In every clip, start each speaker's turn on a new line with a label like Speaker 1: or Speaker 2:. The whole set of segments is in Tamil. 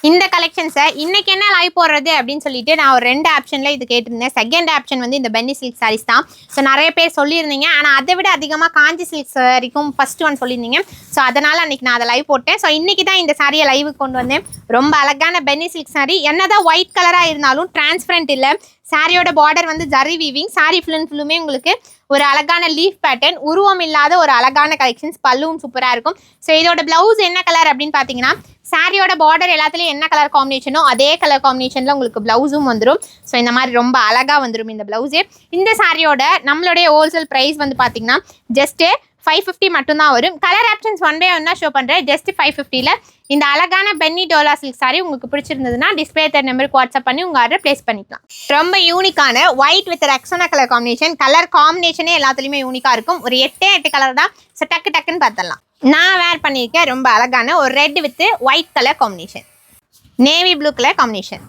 Speaker 1: இந்த கலெக்ஷன்ஸை இன்னைக்கு என்ன லைவ் போடுறது அப்படின்னு சொல்லிட்டு நான் ஒரு 2 ஆப்ஷனில் இது கேட்டிருந்தேன். செகண்ட் ஆப்ஷன் வந்து இந்த பென்னி சில்க் சாரீஸ் தான். ஸோ நிறைய பேர் சொல்லியிருந்தீங்க. ஆனால் அதை விட அதிகமாக காஞ்சி சில்க் சாரிக்கும் ஃபர்ஸ்ட் ஒன் சொல்லியிருந்தீங்க. ஸோ அதனால் அன்றைக்கி நான் அதை லைவ் போட்டேன். ஸோ இன்றைக்கி தான் இந்த சாரியை லைவுக்கு கொண்டு வந்தேன். ரொம்ப அழகான பென்னி சில்க் சாரி. என்னதான் ஒயிட் கலராக இருந்தாலும் டிரான்ஸ்பரண்ட் இல்லை. சாரியோட பார்டர் வந்து zari weaving. Sorry full and ஃபுல்லுமே உங்களுக்கு ஒரு அழகான லீஃப் பேட்டர்ன், உருவம் இல்லாத ஒரு அழகான கலெக்ஷன்ஸ். பல்லுவும் சூப்பராக இருக்கும். ஸோ இதோட பிளவுஸ் என்ன கலர் அப்படின்னு பார்த்தீங்கன்னா, சாரியோட பார்டர் எல்லாத்துலேயும் என்ன கலர் காம்பினேஷனோ அதே கலர் காம்பினேஷனில் உங்களுக்கு ப்ளவுஸும் வந்துடும். ஸோ இந்த மாதிரி ரொம்ப அழகாக வந்துடும் இந்த ப்ளவுஸே. இந்த சாரியோட நம்மளுடைய ஹோல்சேல் ப்ரைஸ் வந்து பார்த்தீங்கன்னா ஜஸ்ட்டு 550 மட்டும்தான் வரும். கலர் ஆப்ஷன்ஸ் ஒன் பை ஒன்னா ஷோ பண்ணுறேன். ஜஸ்ட் 550ல் இந்த அழகான பென்னி டோலா சில்க் சாரி உங்களுக்கு பிடிச்சிருந்ததுன்னா டிஸ்பிளே நம்பருக்கு வாட்ஸ்அப் பண்ணி உங்கள் ஆர்டர் ப்ளேஸ் பண்ணிக்கலாம். ரொம்ப யூனிக்கான white with Rexona colour combination. Colour காம்பினேஷனே எல்லாத்துலேயுமே யூனிக்காக இருக்கும். ஒரு 8 கலர் தான். ஸோ டக்குன்னு பார்த்துடலாம். நான் வேர் பண்ணியிருக்கேன் ரொம்ப அழகான ஒரு red with white colour combination, navy blue colour combination.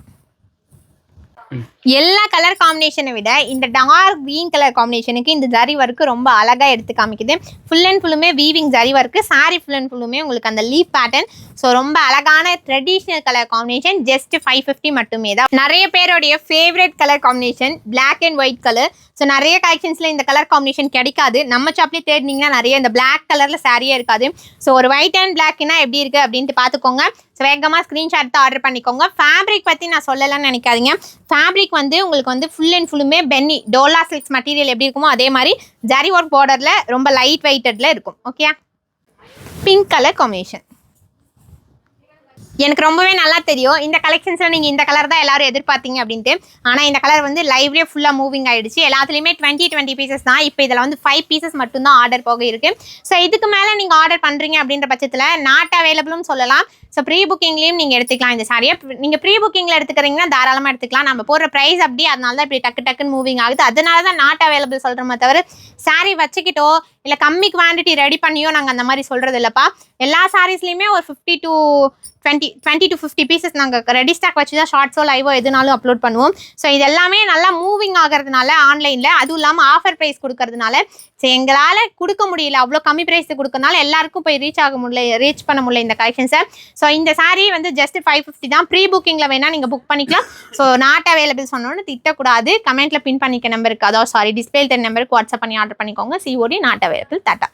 Speaker 1: எல்லா கலர் காம்பினேஷனை விட இந்த டார்க் க்ரீன் கலர் காம்பினேஷனுக்கு இந்த ஜரி ஒர்க்கு ரொம்ப அழகாக எடுத்து காமிக்குது. ஃபுல் அண்ட் ஃபுல்லுமே weaving zari work. Sorry full and ஃபுல்லுமே உங்களுக்கு அந்த லீஃப் பேட்டர்ன். ஸோ ரொம்ப அழகான ட்ரெடிஷ்னல் கலர் காம்பினேஷன். ஜஸ்ட் 550 மட்டுமே தான். நிறைய பேருடைய favourite colour combination black and white colour. So நிறைய கலெக்ஷன்ஸில் இந்த கலர் காம்பினேஷன் கிடைக்காது. நம்ம ஷாப்லேயே தேடினீங்கன்னா நிறைய இந்த பிளாக் கலரில் சாரியே இருக்காது. ஸோ ஒரு ஒயிட் அண்ட் பிளாக்னா எப்படி இருக்குது அப்படின்ட்டு பார்த்துக்கோங்க. ஸோ வேகமாக ஸ்க்ரீன்ஷாட் தான் ஆர்டர் பண்ணிக்கோங்க. ஃபேப்ரிக் பற்றி நான் சொல்லலைன்னு நினைக்காதீங்க. ஃபேப்ரிக் வந்து உங்களுக்கு வந்து ஃபுல் அண்ட் ஃபுல்லுமே பென்னி டோலா சில்க்ஸ் மெட்டீரியல் எப்படி இருக்குமோ அதே மாதிரி ஜரி ஒர்க் பார்டரில் ரொம்ப லைட் வெயிட்டடில் இருக்கும். Okay, pink colour combination. எனக்கு ரொம்பவே நல்லா தெரியும் இந்த கலெக்ஷன்ஸில் நீங்கள் இந்த கலர் தான் எல்லாரும் எதிர்பார்த்தீங்க அப்படின்ட்டு. ஆனால் இந்த கலர் வந்து லைவ்லேயே ஃபுல்லாக மூவிங் ஆகிடுச்சு. எல்லாத்துலேயுமே 20 பீசஸ் தான். இப்போ இதில் வந்து 5 பீசஸ் மட்டும்தான் ஆர்டர் போக இருக்குது. ஸோ இதுக்கு மேலே நீங்கள் ஆர்டர் பண்ணுறீங்க அப்படின்ற பட்சத்தில் நாட் அவைலபிளும் சொல்லலாம். ஸோ ப்ரீ புக்கிங்லேயும் நீங்கள் எடுத்துக்கலாம். இந்த சாரியை நீங்கள் ப்ரீ புக்கிங்கில் எடுத்துக்கிறீங்கன்னா தாராளமாக எடுத்துக்கலாம். நம்ம போடுற ப்ரைஸ் அப்படி, அதனால தான் இப்படி டக்குன்னு மூவிங் ஆகுது. அதனால தான் நாட் அவைலபிள் சொல்கிறோமே தவிர சாரி வச்சுக்கிட்டோ இல்லை கம்மி குவான்டிட்டி ரெடி பண்ணியோ நாங்கள் அந்த மாதிரி சொல்கிறது இல்லைப்பா. எல்லா சாரீஸ்லையுமே ஒரு 20 to 50 பீசஸ் நாங்கள் ரெடி ஸ்டாக் வச்சு தான் ஷார்ட்ஸோ லைவோ எதுனாலும் அப்லோட் பண்ணுவோம். ஸோ இது எல்லாமே நல்லா மூவிங் ஆகிறதுனால ஆன்லைனில், அதுவும் இல்லாமல் ஆஃபர் ப்ரைஸ் கொடுக்கறதுனால, ஸோ எங்களால் கொடுக்க முடியல. அவ்வளோ கம்மி ப்ரைஸ் கொடுக்கறதுனால எல்லாருக்கும் போய் ரீச் பண்ண முடியல இந்த கலெக்ஷன்ஸை. ஸோ இந்த சாரீ வந்து ஜஸ்ட் 550 தான். ப்ரீ புக்கிங்கில் வேணால் நீங்கள் புக் பண்ணிக்கலாம். ஸோ நாட் அவைலபிள் சொன்னோன்னு திட்டக்கூடாது. கமெண்ட்டில் பின் பண்ணிக்க நம்பருக்கு, அதாவது டிஸ்பிளே நம்பருக்கு வாட்ஸ்அப் பண்ணி ஆர்டர் பண்ணிக்கோங்க. COD not available. டாட்டா.